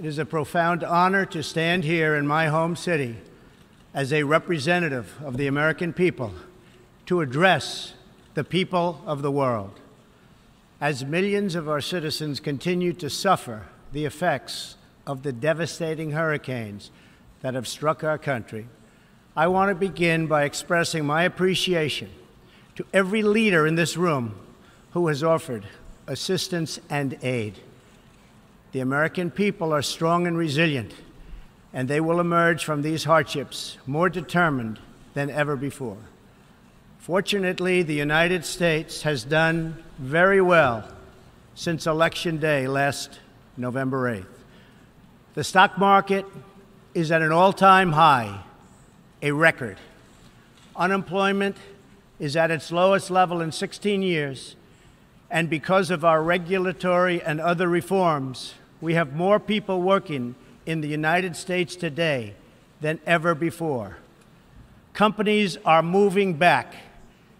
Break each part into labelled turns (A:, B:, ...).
A: It is a profound honor to stand here in my home city as a representative of the American people to address the people of the world. As millions of our citizens continue to suffer the effects of the devastating hurricanes that have struck our country, I want to begin by expressing my appreciation to every leader in this room who has offered assistance and aid. The American people are strong and resilient, and they will emerge from these hardships more determined than ever before. Fortunately, the United States has done very well since Election Day last November 8th. The stock market is at an all-time high, a record. Unemployment is at its lowest level in 16 years, and because of our regulatory and other reforms, we have more people working in the United States today than ever before. Companies are moving back,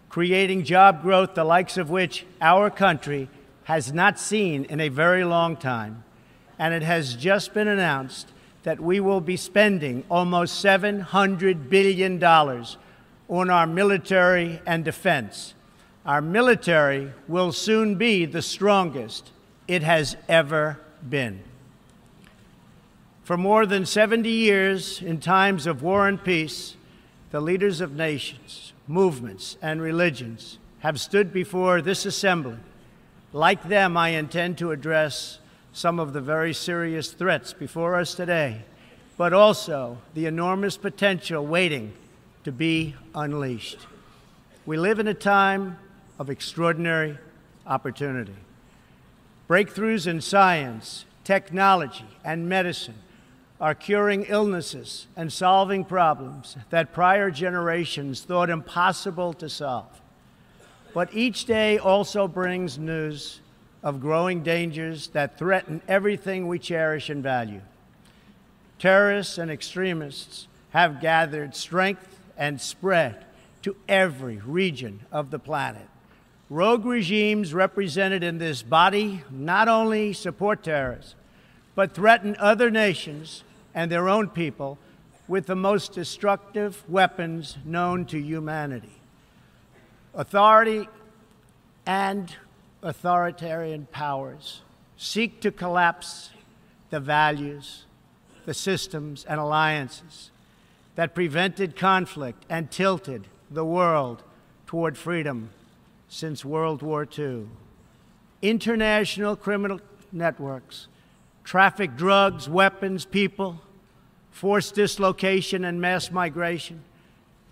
A: creating job growth the likes of which our country has not seen in a very long time. And it has just been announced that we will be spending almost $700 billion on our military and defense. Our military will soon be the strongest it has ever been. For more than 70 years, in times of war and peace, the leaders of nations, movements, and religions have stood before this assembly. Like them, I intend to address some of the very serious threats before us today, but also the enormous potential waiting to be unleashed. We live in a time of extraordinary opportunity. Breakthroughs in science, technology, and medicine are curing illnesses and solving problems that prior generations thought impossible to solve. But each day also brings news of growing dangers that threaten everything we cherish and value. Terrorists and extremists have gathered strength and spread to every region of the planet. Rogue regimes represented in this body not only support terrorists, but threaten other nations and their own people with the most destructive weapons known to humanity. Authority and authoritarian powers seek to collapse the values, the systems, and alliances that prevented conflict and tilted the world toward freedom since World War II. International criminal networks traffic drugs, weapons, people, forced dislocation and mass migration,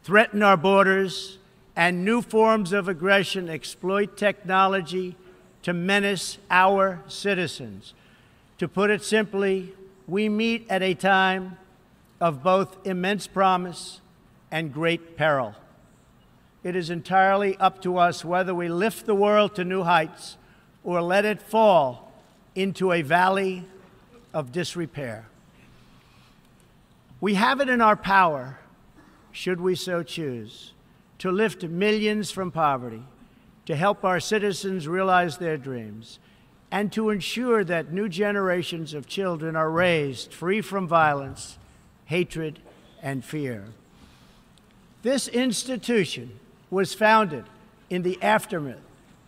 A: threaten our borders, and new forms of aggression exploit technology to menace our citizens. To put it simply, we meet at a time of both immense promise and great peril. It is entirely up to us whether we lift the world to new heights or let it fall into a valley of disrepair. We have it in our power, should we so choose, to lift millions from poverty, to help our citizens realize their dreams, and to ensure that new generations of children are raised free from violence, hatred, and fear. This institution was founded in the aftermath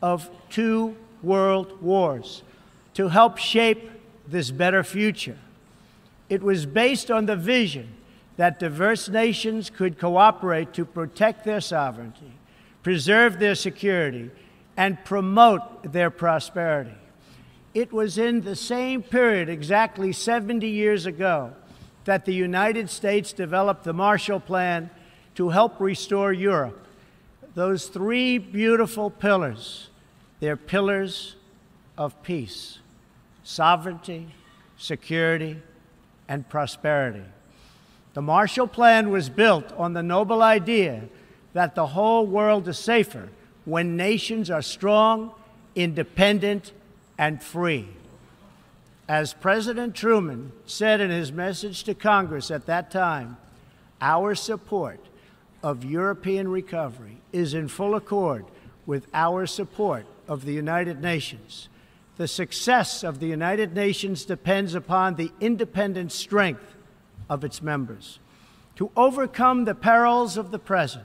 A: of 2 world wars to help shape this better future. It was based on the vision that diverse nations could cooperate to protect their sovereignty, preserve their security, and promote their prosperity. It was in the same period, exactly 70 years ago, that the United States developed the Marshall Plan to help restore Europe. Those 3 beautiful pillars, they're pillars of peace, sovereignty, security, and prosperity. The Marshall Plan was built on the noble idea that the whole world is safer when nations are strong, independent, and free. As President Truman said in his message to Congress at that time, our support of European recovery is in full accord with our support of the United Nations. the success of the United Nations depends upon the independent strength of its members. To overcome the perils of the present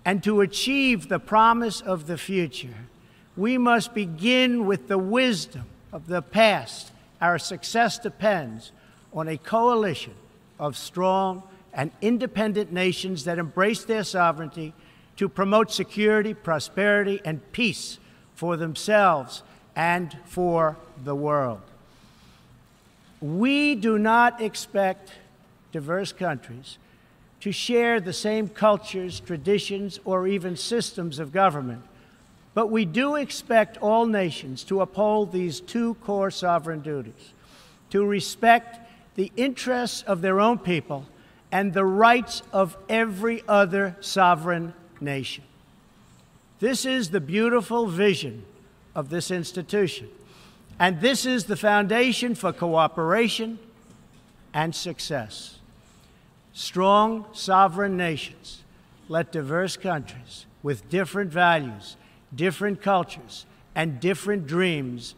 A: and to achieve the promise of the future, we must begin with the wisdom of the past. Our success depends on a coalition of strong and independent nations that embrace their sovereignty to promote security, prosperity, and peace for themselves and for the world. We do not expect diverse countries to share the same cultures, traditions, or even systems of government, but we do expect all nations to uphold these two core sovereign duties: to respect the interests of their own people and the rights of every other sovereign nation. This is the beautiful vision of this institution, and this is the foundation for cooperation and success. Strong sovereign nations let diverse countries with different values, different cultures, and different dreams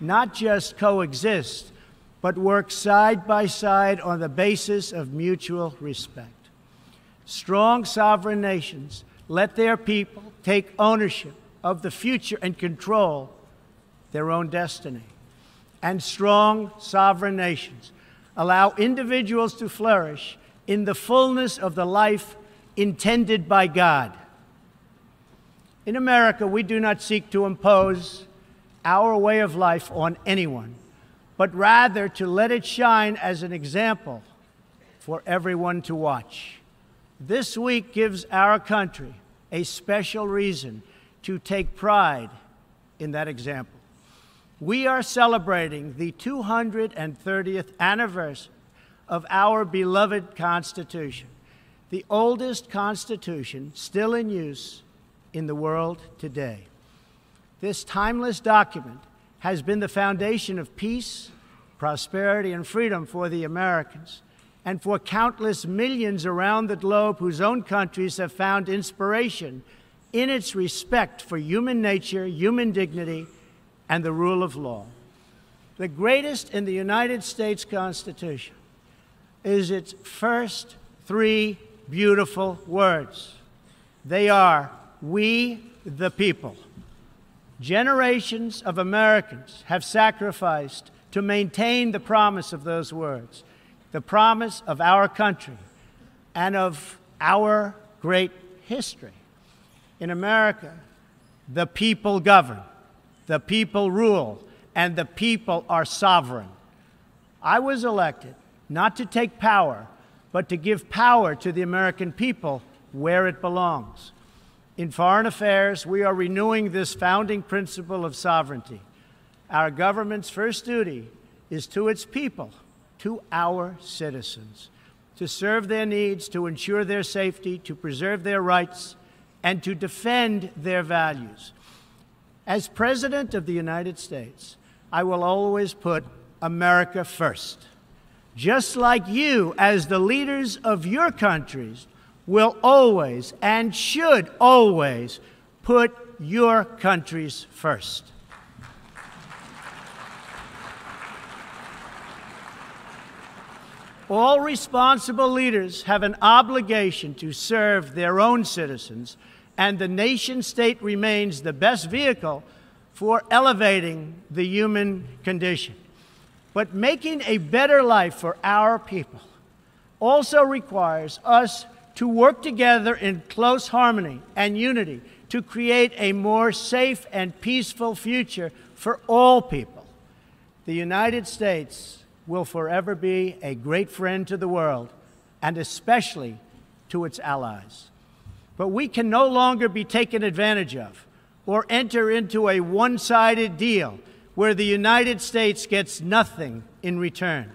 A: not just coexist, but work side by side on the basis of mutual respect. Strong sovereign nations let their people take ownership of the future and control their own destiny. And strong sovereign nations allow individuals to flourish in the fullness of the life intended by God. In America, we do not seek to impose our way of life on anyone, but rather to let it shine as an example for everyone to watch. This week gives our country a special reason to take pride in that example. We are celebrating the 230th anniversary of our beloved Constitution, the oldest Constitution still in use in the world today. This timeless document has been the foundation of peace, prosperity, and freedom for the Americans and for countless millions around the globe whose own countries have found inspiration in its respect for human nature, human dignity, and the rule of law. The greatest in the United States Constitution is its first three beautiful words. They are, "We the people." Generations of Americans have sacrificed to maintain the promise of those words, the promise of our country and of our great history. In America, the people govern, the people rule, and the people are sovereign. I was elected not to take power, but to give power to the American people where it belongs. In foreign affairs, we are renewing this founding principle of sovereignty. Our government's first duty is to its people, to our citizens, to serve their needs, to ensure their safety, to preserve their rights, and to defend their values. As President of the United States, I will always put America first, just like you, as the leaders of your countries, will always and should always put your countries first. All responsible leaders have an obligation to serve their own citizens, and the nation-state remains the best vehicle for elevating the human condition. But making a better life for our people also requires us to work together in close harmony and unity to create a more safe and peaceful future for all people. The United States will forever be a great friend to the world, and especially to its allies. But we can no longer be taken advantage of or enter into a one-sided deal where the United States gets nothing in return.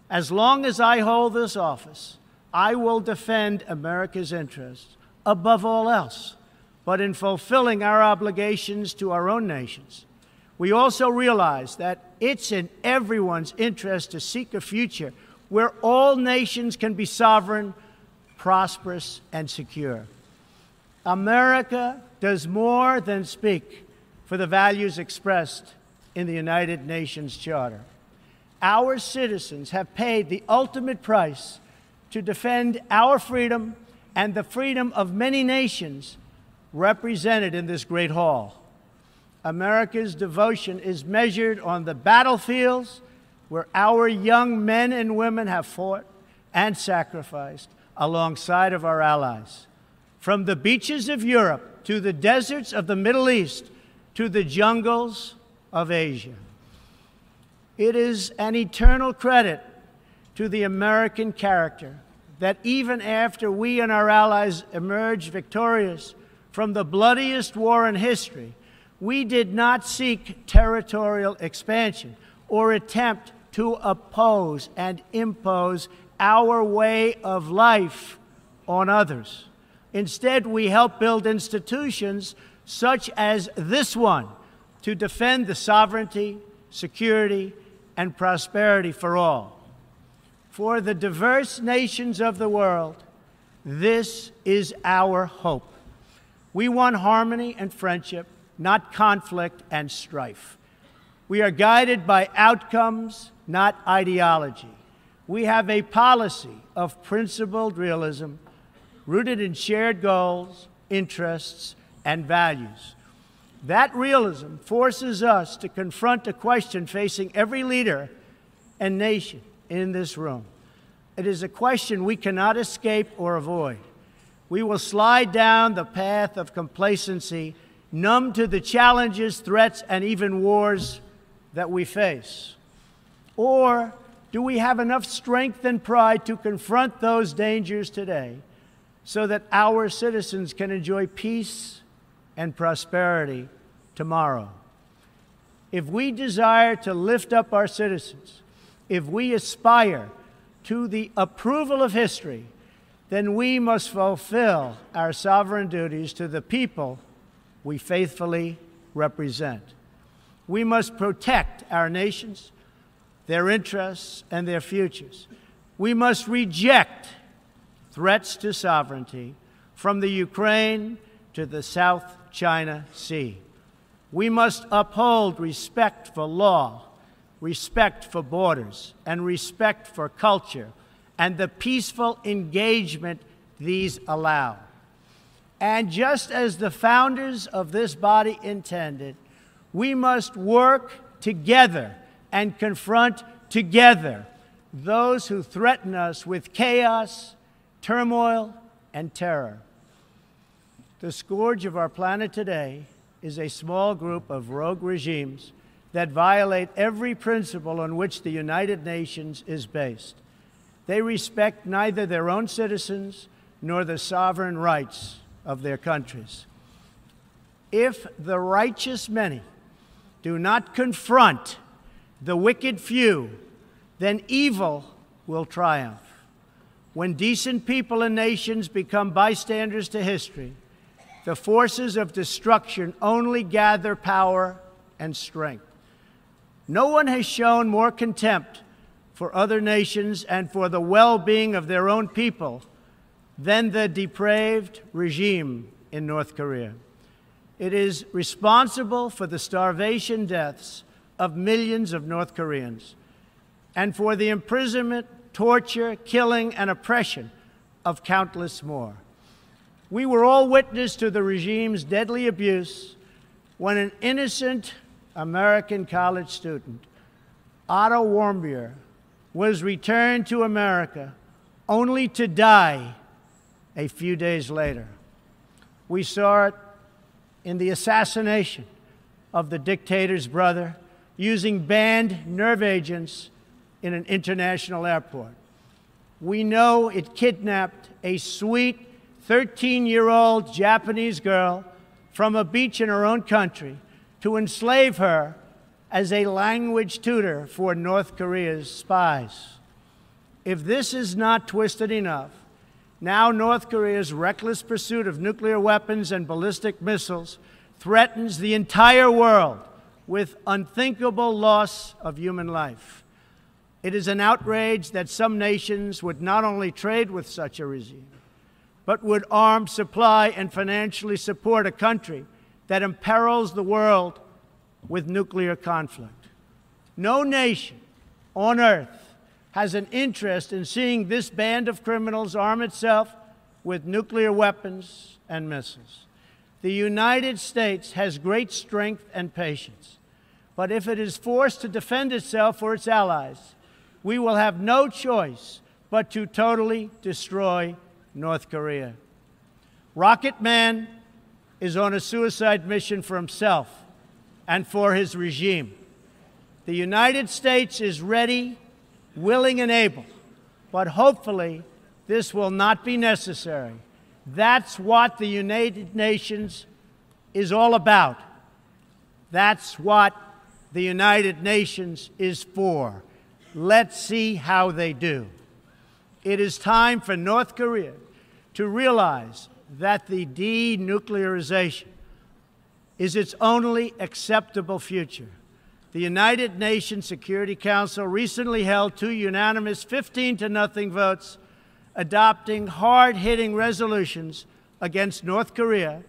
A: As long as I hold this office, I will defend America's interests above all else. But in fulfilling our obligations to our own nations, we also realize that it's in everyone's interest to seek a future where all nations can be sovereign, prosperous, and secure. America does more than speak for the values expressed in the United Nations Charter. Our citizens have paid the ultimate price to defend our freedom and the freedom of many nations represented in this great hall. America's devotion is measured on the battlefields where our young men and women have fought and sacrificed alongside of our allies. From the beaches of Europe to the deserts of the Middle East to the jungles of Asia. It is an eternal credit to the American character that even after we and our allies emerged victorious from the bloodiest war in history, we did not seek territorial expansion or attempt to oppose and impose our way of life on others. Instead, we helped build institutions such as this one to defend the sovereignty, security, and prosperity for all. For the diverse nations of the world, this is our hope. We want harmony and friendship, not conflict and strife. We are guided by outcomes, not ideology. We have a policy of principled realism rooted in shared goals, interests, and values. That realism forces us to confront a question facing every leader and nation in this room. It is a question we cannot escape or avoid. We will slide down the path of complacency, numb to the challenges, threats, and even wars that we face. Or do we have enough strength and pride to confront those dangers today so that our citizens can enjoy peace and prosperity tomorrow? If we desire to lift up our citizens, if we aspire to the approval of history, then we must fulfill our sovereign duties to the people we faithfully represent. We must protect our nations, their interests, and their futures. We must reject threats to sovereignty from the Ukraine to the South China Sea. We must uphold respect for law, respect for borders, and respect for culture, and the peaceful engagement these allow. And just as the founders of this body intended, we must work together and confront together those who threaten us with chaos, turmoil, and terror. The scourge of our planet today is a small group of rogue regimes that violate every principle on which the United Nations is based. They respect neither their own citizens nor the sovereign rights of their countries. If the righteous many do not confront the wicked few, then evil will triumph. When decent people and nations become bystanders to history, the forces of destruction only gather power and strength. No one has shown more contempt for other nations and for the well-being of their own people than the depraved regime in North Korea. It is responsible for the starvation deaths of millions of North Koreans and for the imprisonment, torture, killing, and oppression of countless more. We were all witness to the regime's deadly abuse when an innocent American college student, Otto Warmbier, was returned to America only to die a few days later. We saw it in the assassination of the dictator's brother using banned nerve agents in an international airport. We know it kidnapped a sweet 13-year-old Japanese girl from a beach in her own country to enslave her as a language tutor for North Korea's spies. If this is not twisted enough, now North Korea's reckless pursuit of nuclear weapons and ballistic missiles threatens the entire world with unthinkable loss of human life. It is an outrage that some nations would not only trade with such a regime, but would arm, supply, and financially support a country that imperils the world with nuclear conflict. No nation on earth has an interest in seeing this band of criminals arm itself with nuclear weapons and missiles. The United States has great strength and patience, but if it is forced to defend itself or its allies, we will have no choice but to totally destroy North Korea. Rocket Man is on a suicide mission for himself and for his regime. The United States is ready, willing, and able, but hopefully this will not be necessary. That's what the United Nations is all about. That's what the United Nations is for. Let's see how they do. It is time for North Korea to realize that the denuclearization is its only acceptable future. The United Nations Security Council recently held 2 unanimous 15-0 votes adopting hard-hitting resolutions against North Korea,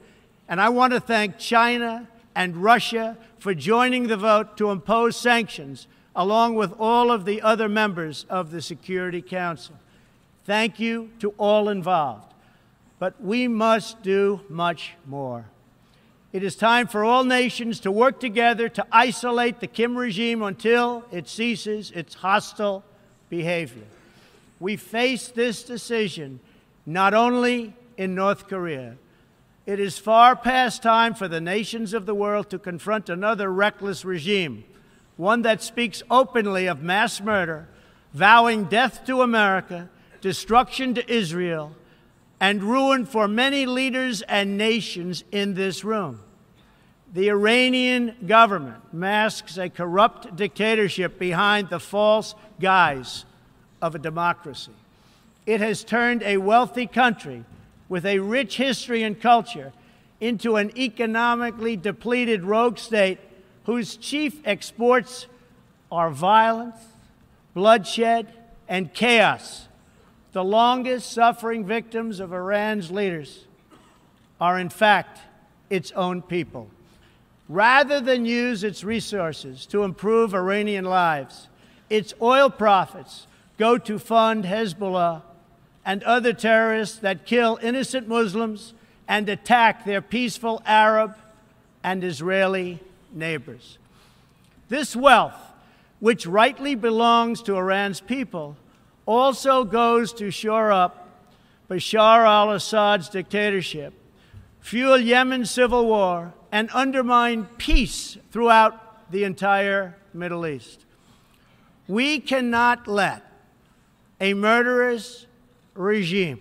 A: and I want to thank China and Russia for joining the vote to impose sanctions, along with all of the other members of the Security Council. Thank you to all involved. But we must do much more. It is time for all nations to work together to isolate the Kim regime until it ceases its hostile behavior. We face this decision not only in North Korea. It is far past time for the nations of the world to confront another reckless regime, one that speaks openly of mass murder, vowing death to America, destruction to Israel, and ruin for many leaders and nations in this room. The Iranian government masks a corrupt dictatorship behind the false guise of a democracy. It has turned a wealthy country with a rich history and culture into an economically depleted rogue state whose chief exports are violence, bloodshed, and chaos. The longest-suffering victims of Iran's leaders are, in fact, its own people. Rather than use its resources to improve Iranian lives, its oil profits go to fund Hezbollah and other terrorists that kill innocent Muslims and attack their peaceful Arab and Israeli neighbors. This wealth, which rightly belongs to Iran's people, also goes to shore up Bashar al-Assad's dictatorship, fuel Yemen's civil war, and undermine peace throughout the entire Middle East. We cannot let a murderous regime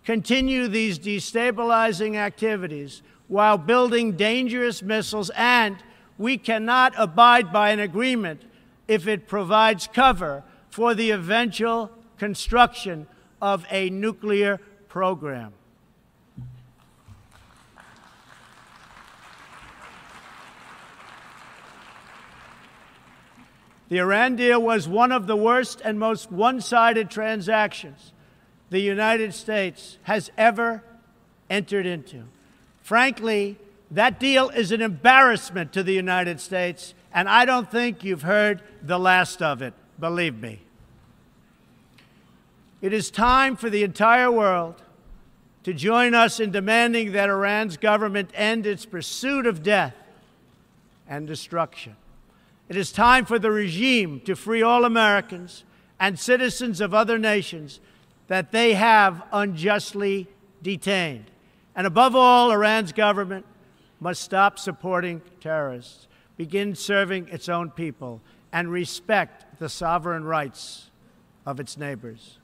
A: continue these destabilizing activities while building dangerous missiles, and we cannot abide by an agreement if it provides cover for the eventual construction of a nuclear program. The Iran deal was one of the worst and most one-sided transactions the United States has ever entered into. Frankly, that deal is an embarrassment to the United States, and I don't think you've heard the last of it, believe me. It is time for the entire world to join us in demanding that Iran's government end its pursuit of death and destruction. It is time for the regime to free all Americans and citizens of other nations that they have unjustly detained. And above all, Iran's government must stop supporting terrorists, begin serving its own people, and respect the sovereign rights of its neighbors.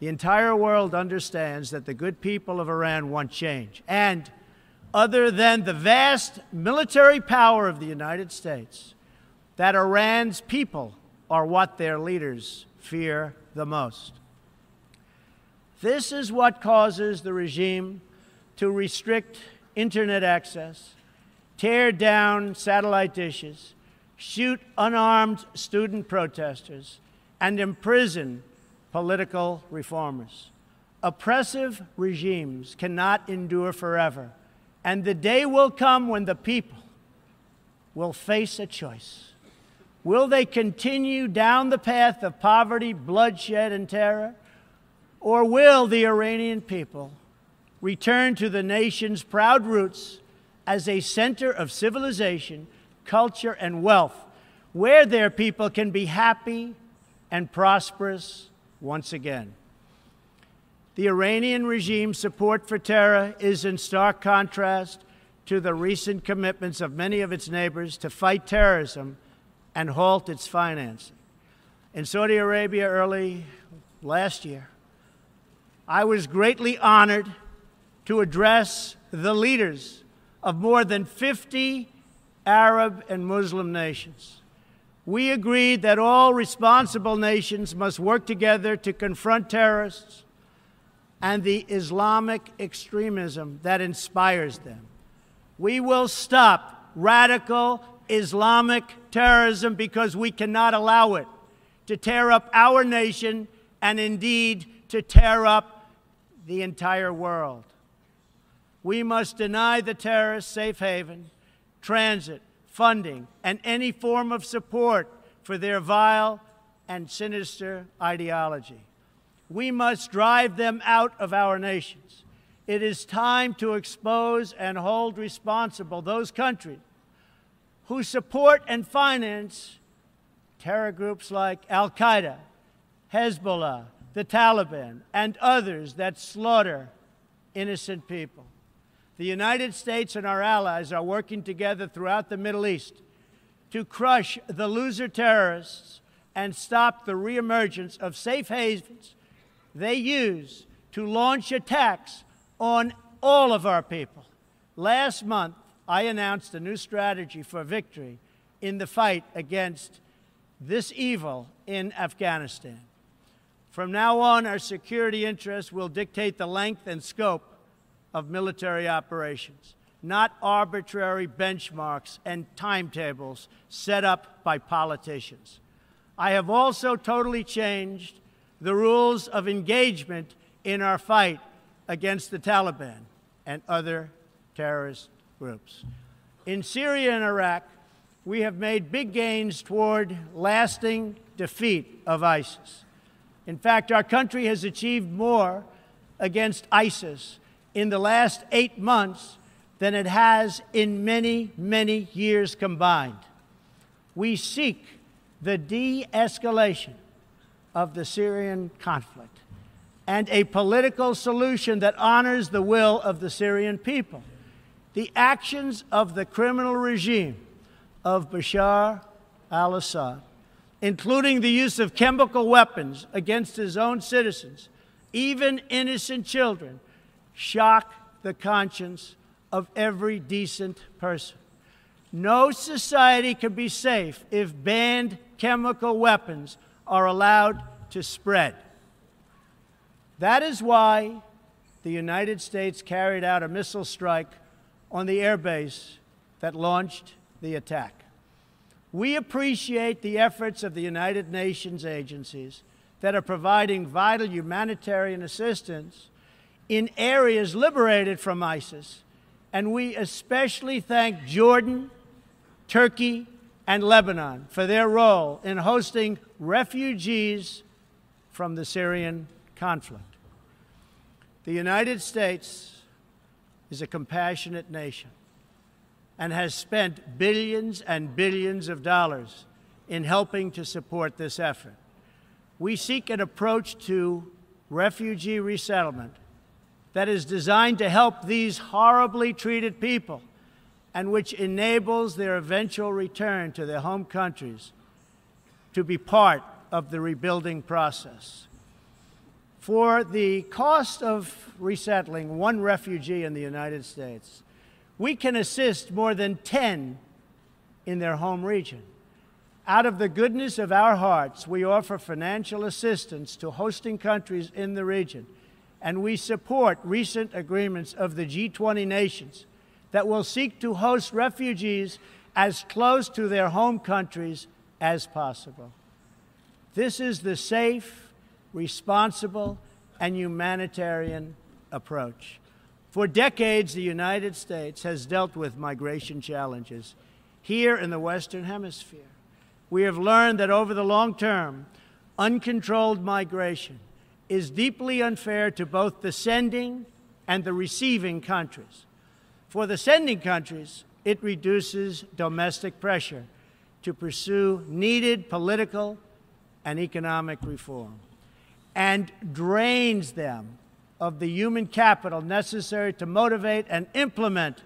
A: The entire world understands that the good people of Iran want change. And other than the vast military power of the United States, that Iran's people are what their leaders fear the most. This is what causes the regime to restrict internet access, tear down satellite dishes, shoot unarmed student protesters, and imprison political reformers. Oppressive regimes cannot endure forever, and the day will come when the people will face a choice. Will they continue down the path of poverty, bloodshed, and terror? Or will the Iranian people return to the nation's proud roots as a center of civilization, culture, and wealth, where their people can be happy and prosperous once again? The Iranian regime's support for terror is in stark contrast to the recent commitments of many of its neighbors to fight terrorism and halt its financing. In Saudi Arabia early last year, I was greatly honored to address the leaders of more than 50 Arab and Muslim nations. We agreed that all responsible nations must work together to confront terrorists and the Islamic extremism that inspires them. We will stop radical Islamic terrorism because we cannot allow it to tear up our nation and indeed to tear up the entire world. We must deny the terrorists safe haven, transit, funding, and any form of support for their vile and sinister ideology. We must drive them out of our nations. It is time to expose and hold responsible those countries who support and finance terror groups like Al-Qaeda, Hezbollah, the Taliban, and others that slaughter innocent people. The United States and our allies are working together throughout the Middle East to crush the loser terrorists and stop the reemergence of safe havens they use to launch attacks on all of our people. Last month, I announced a new strategy for victory in the fight against this evil in Afghanistan. From now on, our security interests will dictate the length and scope of military operations, not arbitrary benchmarks and timetables set up by politicians. I have also totally changed the rules of engagement in our fight against the Taliban and other terrorist groups. In Syria and Iraq, we have made big gains toward lasting defeat of ISIS. In fact, our country has achieved more against ISIS in the last 8 months than it has in many, many years combined. We seek the de-escalation of the Syrian conflict and a political solution that honors the will of the Syrian people. The actions of the criminal regime of Bashar al-Assad, including the use of chemical weapons against his own citizens, even innocent children, shock the conscience of every decent person. No society can be safe if banned chemical weapons are allowed to spread. That is why the United States carried out a missile strike on the airbase that launched the attack. We appreciate the efforts of the United Nations agencies that are providing vital humanitarian assistance in areas liberated from ISIS, and we especially thank Jordan, Turkey, and Lebanon for their role in hosting refugees from the Syrian conflict. The United States is a compassionate nation and has spent billions and billions of dollars in helping to support this effort. We seek an approach to refugee resettlement that is designed to help these horribly treated people and which enables their eventual return to their home countries to be part of the rebuilding process. For the cost of resettling one refugee in the United States, we can assist more than 10 in their home region. Out of the goodness of our hearts, we offer financial assistance to hosting countries in the region, and we support recent agreements of the G20 nations that will seek to host refugees as close to their home countries as possible. This is the safe, responsible, and humanitarian approach. For decades, the United States has dealt with migration challenges here in the Western Hemisphere. We have learned that over the long term, uncontrolled migration is deeply unfair to both the sending and the receiving countries. For the sending countries, it reduces domestic pressure to pursue needed political and economic reform, and drains them of the human capital necessary to motivate and implement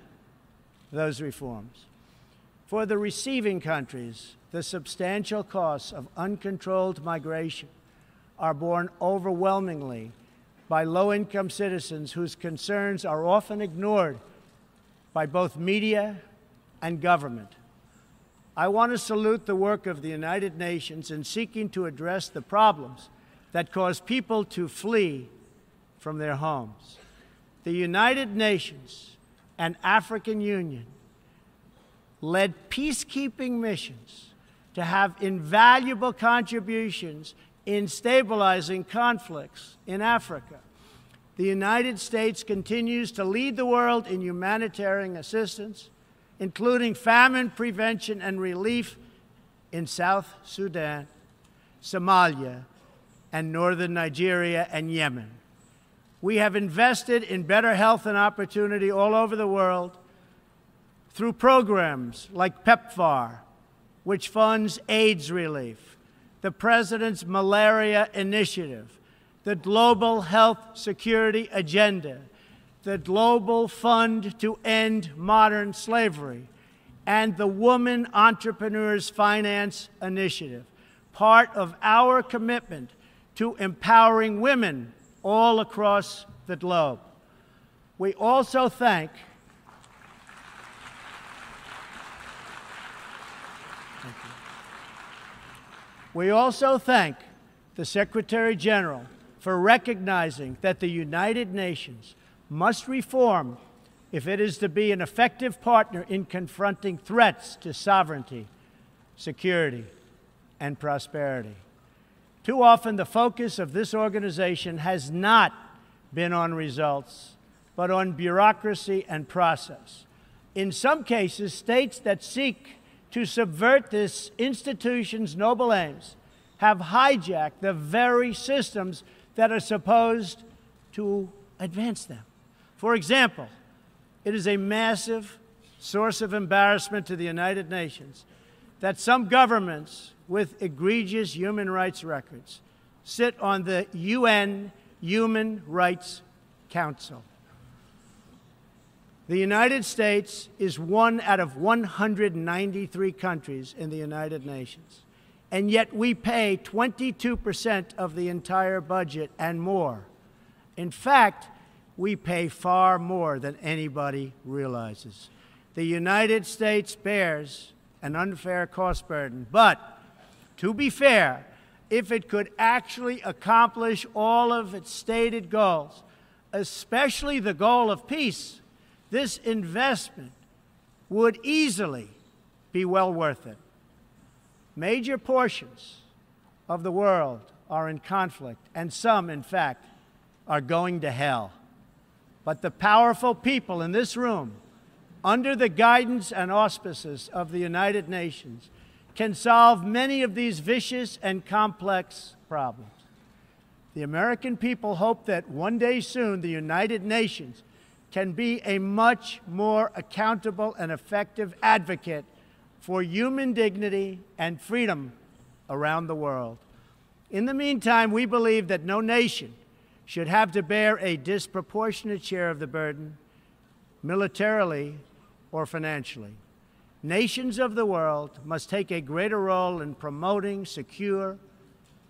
A: those reforms. For the receiving countries, the substantial costs of uncontrolled migration are borne overwhelmingly by low-income citizens whose concerns are often ignored by both media and government. I want to salute the work of the United Nations in seeking to address the problems that cause people to flee from their homes. The United Nations and African Union led peacekeeping missions to have invaluable contributions in stabilizing conflicts in Africa. The United States continues to lead the world in humanitarian assistance, including famine prevention and relief in South Sudan, Somalia, and northern Nigeria and Yemen. We have invested in better health and opportunity all over the world through programs like PEPFAR, which funds AIDS relief, the President's Malaria Initiative, the Global Health Security Agenda, the Global Fund to End Modern Slavery, and the Woman Entrepreneurs Finance Initiative, part of our commitment to empowering women all across the globe. We also thank the Secretary General for recognizing that the United Nations must reform if it is to be an effective partner in confronting threats to sovereignty, security, and prosperity. Too often, the focus of this organization has not been on results, but on bureaucracy and process. In some cases, states that seek to subvert this institution's noble aims have hijacked the very systems that are supposed to advance them. For example, it is a massive source of embarrassment to the United Nations that some governments with egregious human rights records sit on the UN Human Rights Council. The United States is one out of 193 countries in the United Nations, and yet we pay 22% of the entire budget and more. In fact, we pay far more than anybody realizes. The United States bears an unfair cost burden, but to be fair, if it could actually accomplish all of its stated goals, especially the goal of peace, this investment would easily be well worth it. Major portions of the world are in conflict, and some, in fact, are going to hell. But the powerful people in this room, under the guidance and auspices of the United Nations, can solve many of these vicious and complex problems. The American people hope that one day soon the United Nations can be a much more accountable and effective advocate for human dignity and freedom around the world. In the meantime, we believe that no nation should have to bear a disproportionate share of the burden, militarily or financially. Nations of the world must take a greater role in promoting secure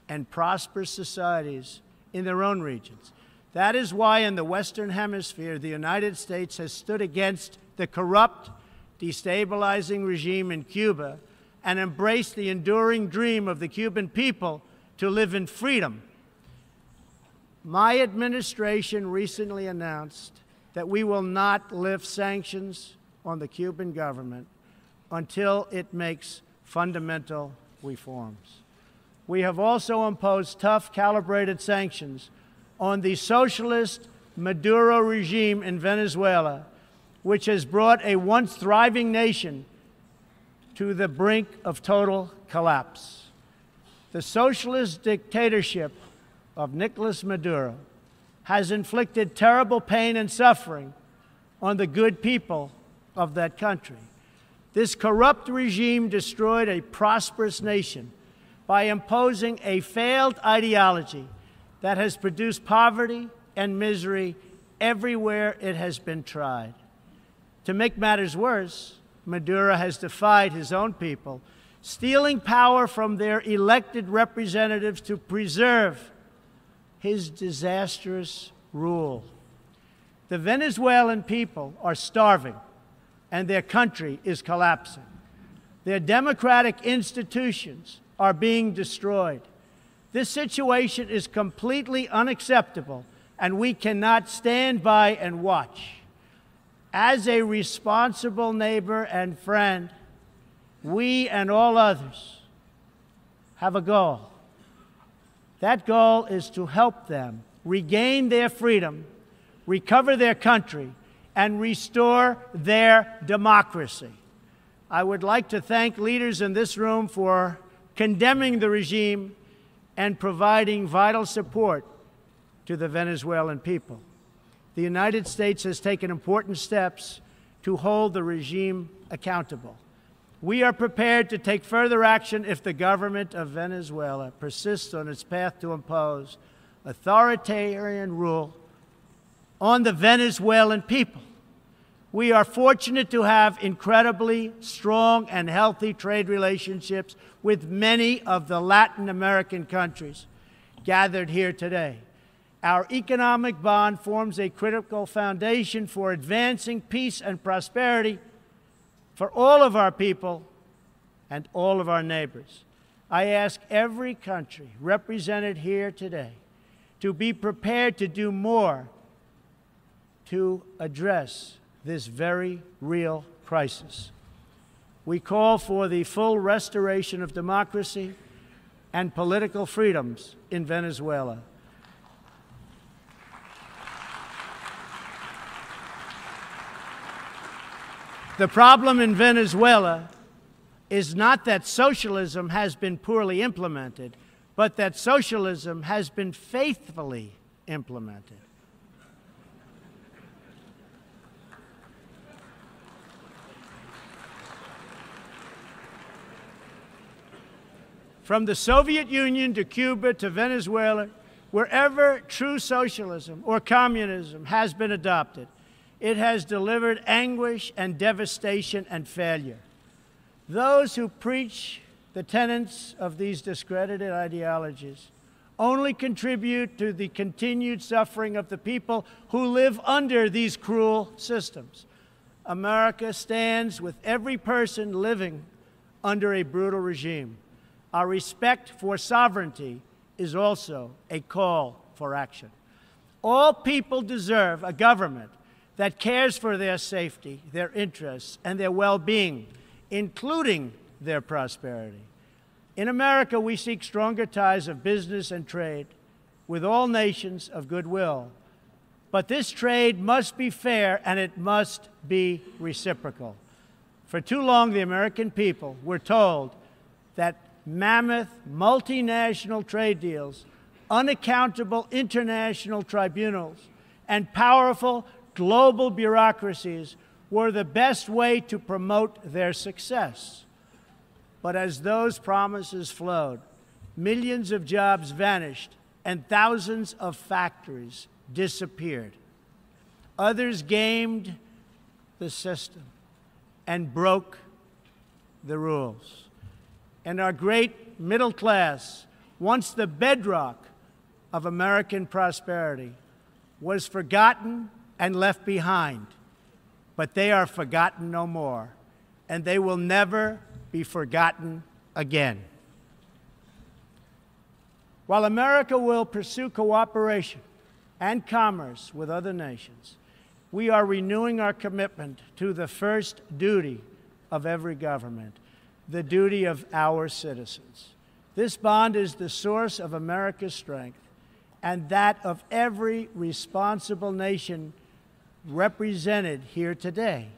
A: and prosperous societies in their own regions. That is why in the Western Hemisphere, the United States has stood against the corrupt, destabilizing regime in Cuba and embraced the enduring dream of the Cuban people to live in freedom. My administration recently announced that we will not lift sanctions on the Cuban government until it makes fundamental reforms. We have also imposed tough, calibrated sanctions on the socialist Maduro regime in Venezuela, which has brought a once thriving nation to the brink of total collapse. The socialist dictatorship of Nicolas Maduro has inflicted terrible pain and suffering on the good people of that country. This corrupt regime destroyed a prosperous nation by imposing a failed ideology that has produced poverty and misery everywhere it has been tried. To make matters worse, Maduro has defied his own people, stealing power from their elected representatives to preserve his disastrous rule. The Venezuelan people are starving, and their country is collapsing. Their democratic institutions are being destroyed. This situation is completely unacceptable, and we cannot stand by and watch. As a responsible neighbor and friend, we and all others have a goal. That goal is to help them regain their freedom, recover their country, and restore their democracy. I would like to thank leaders in this room for condemning the regime and providing vital support to the Venezuelan people. The United States has taken important steps to hold the regime accountable. We are prepared to take further action if the government of Venezuela persists on its path to impose authoritarian rule on the Venezuelan people. We are fortunate to have incredibly strong and healthy trade relationships with many of the Latin American countries gathered here today. Our economic bond forms a critical foundation for advancing peace and prosperity for all of our people and all of our neighbors. I ask every country represented here today to be prepared to do more to address this very real crisis. We call for the full restoration of democracy and political freedoms in Venezuela. The problem in Venezuela is not that socialism has been poorly implemented, but that socialism has been faithfully implemented. From the Soviet Union to Cuba to Venezuela, wherever true socialism or communism has been adopted, it has delivered anguish and devastation and failure. Those who preach the tenets of these discredited ideologies only contribute to the continued suffering of the people who live under these cruel systems. America stands with every person living under a brutal regime. Our respect for sovereignty is also a call for action. All people deserve a government that cares for their safety, their interests, and their well-being, including their prosperity. In America, we seek stronger ties of business and trade with all nations of goodwill. But this trade must be fair and it must be reciprocal. For too long, the American people were told that mammoth multinational trade deals, unaccountable international tribunals, and powerful global bureaucracies were the best way to promote their success. But as those promises flowed, millions of jobs vanished and thousands of factories disappeared. Others gamed the system and broke the rules. And our great middle class, once the bedrock of American prosperity, was forgotten and left behind. But they are forgotten no more, and they will never be forgotten again. While America will pursue cooperation and commerce with other nations, we are renewing our commitment to the first duty of every government, the duty of our citizens. This bond is the source of America's strength and that of every responsible nation represented here today.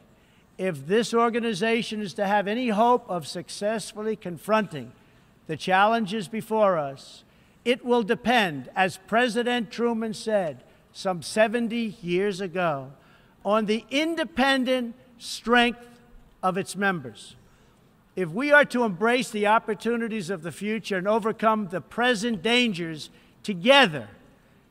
A: if this organization is to have any hope of successfully confronting the challenges before us, it will depend, as President Truman said some 70 years ago, on the independent strength of its members. If we are to embrace the opportunities of the future and overcome the present dangers together,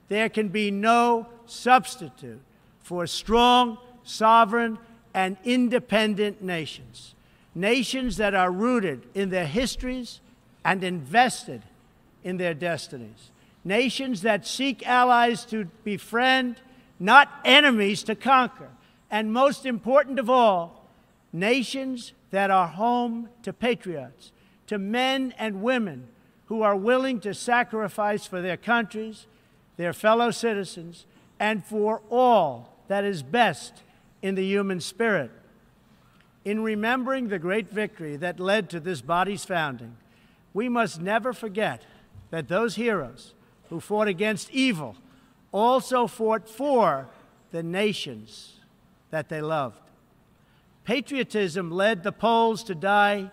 A: there can be no substitute for strong, sovereign, and independent nations. Nations that are rooted in their histories and invested in their destinies. Nations that seek allies to befriend, not enemies to conquer. And most important of all, nations that are home to patriots, to men and women who are willing to sacrifice for their countries, their fellow citizens, and for all that is best in the human spirit. In remembering the great victory that led to this body's founding, we must never forget that those heroes who fought against evil also fought for the nations that they loved. Patriotism led the Poles to die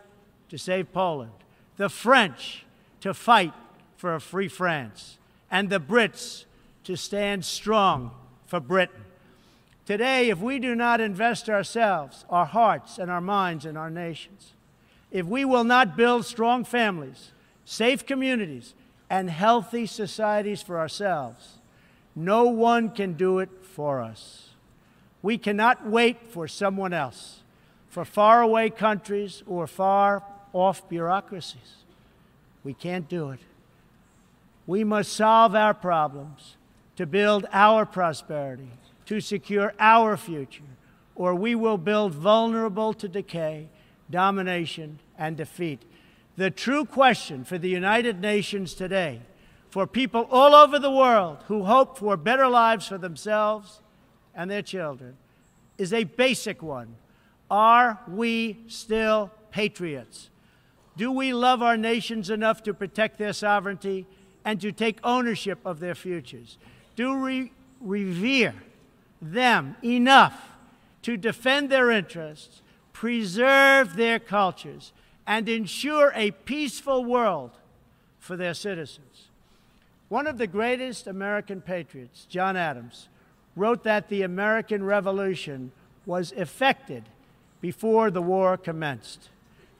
A: to save Poland, the French to fight for a free France, and the Brits to stand strong for Britain. Today, if we do not invest ourselves, our hearts, and our minds in our nations, if we will not build strong families, safe communities, and healthy societies for ourselves, no one can do it for us. We cannot wait for someone else, for faraway countries or far-off bureaucracies. We can't do it. We must solve our problems to build our prosperity, to secure our future, or we will build vulnerable to decay, domination, and defeat. The true question for the United Nations today, for people all over the world who hope for better lives for themselves and their children, is a basic one. Are we still patriots? Do we love our nations enough to protect their sovereignty and to take ownership of their futures? Do we revere them enough to defend their interests, preserve their cultures, and ensure a peaceful world for their citizens? One of the greatest American patriots, John Adams, wrote that the American Revolution was effected before the war commenced.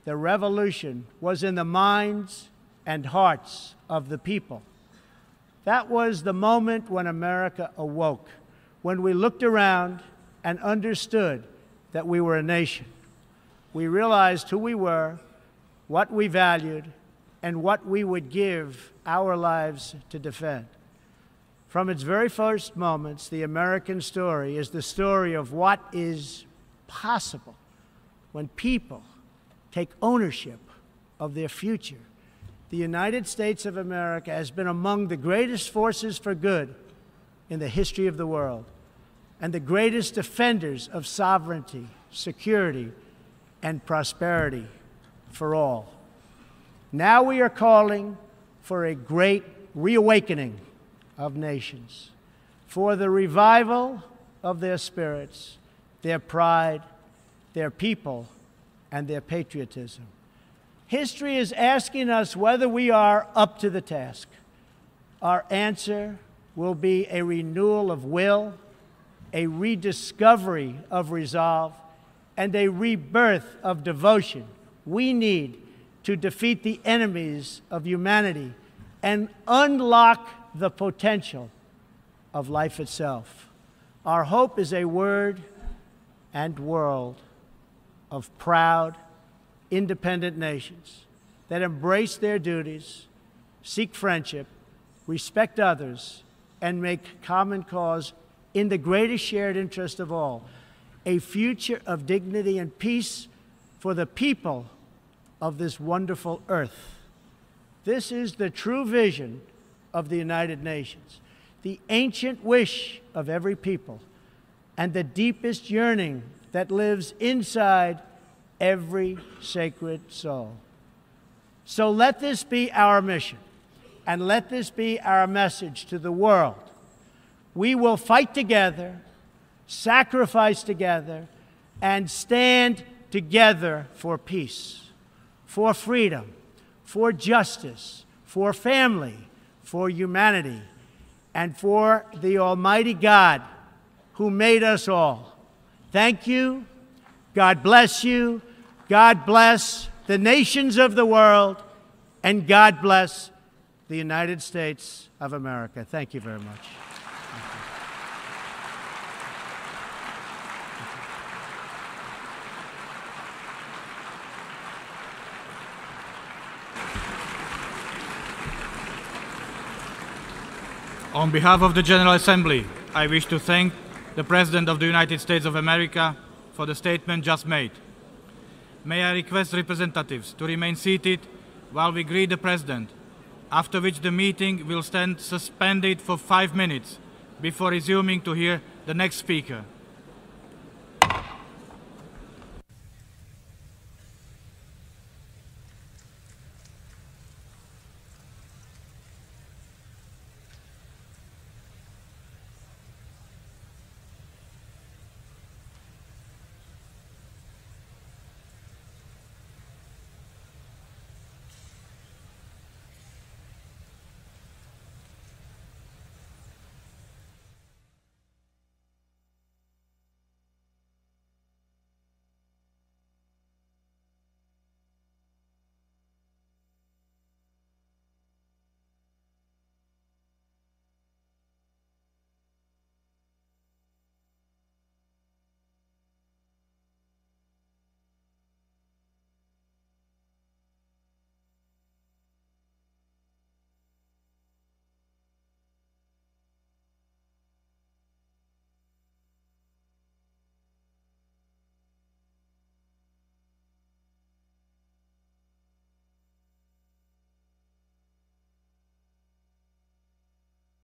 A: The revolution was in the minds and hearts of the people. That was the moment when America awoke, when we looked around and understood that we were a nation. We realized who we were, what we valued, and what we would give our lives to defend. From its very first moments, the American story is the story of what is possible when people take ownership of their future. The United States of America has been among the greatest forces for good in the history of the world, and the greatest defenders of sovereignty, security, and prosperity for all. Now we are calling for a great reawakening of nations, for the revival of their spirits, their pride, their people, and their patriotism. History is asking us whether we are up to the task. Our answer will be a renewal of will, a rediscovery of resolve, and a rebirth of devotion we need to defeat the enemies of humanity and unlock the potential of life itself. Our hope is a word and world of proud, independent nations that embrace their duties, seek friendship, respect others, and make common cause in the greatest shared interest of all, a future of dignity and peace for the people of this wonderful earth. This is the true vision of the United Nations, the ancient wish of every people, and the deepest yearning that lives inside every sacred soul. So let this be our mission, and let this be our message to the world. We will fight together, sacrifice together, and stand together for peace, for freedom, for justice, for family, for humanity, and for the Almighty God who made us all. Thank you. God bless you. God bless the nations of the world, and God bless the United States of America. Thank you very much.
B: On behalf of the General Assembly, I wish to thank the President of the United States of America for the statement just made. May I request representatives to remain seated while we greet the President, after which the meeting will stand suspended for 5 minutes before resuming to hear the next speaker.